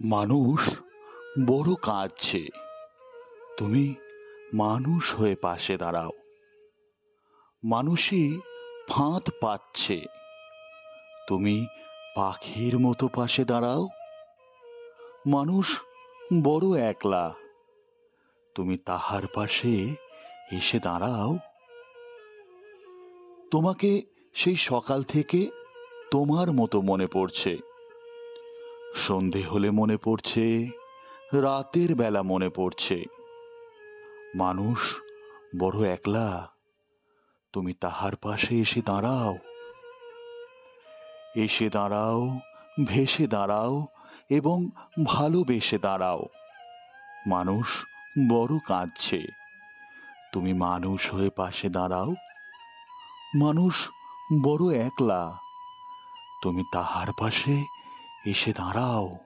মানুষ বড় কাঁদছে, তুমি মানুষ হয়ে পাশে দাঁড়াও। মানুষই ফাঁদ পাচ্ছে, তুমি পাখির মতো পাশে দাঁড়াও। মানুষ বড় একলা, তুমি তাহার পাশে এসে দাঁড়াও। তোমাকে সেই সকাল থেকে তোমার মতো মনে পড়ছে, সন্ধে হলে মনে পড়ছে, রাতের বেলা মনে পড়ছে। মানুষ বড় একলা, তুমি তাহার পাশে এসে দাঁড়াও। এসে দাঁড়াও, ভেসে দাঁড়াও এবং ভালোবেসে দাঁড়াও। মানুষ বড় কাঁদছে, তুমি মানুষ হয়ে পাশে দাঁড়াও। মানুষ বড় একলা, তুমি তাহার পাশে এসে দাঁড়াও।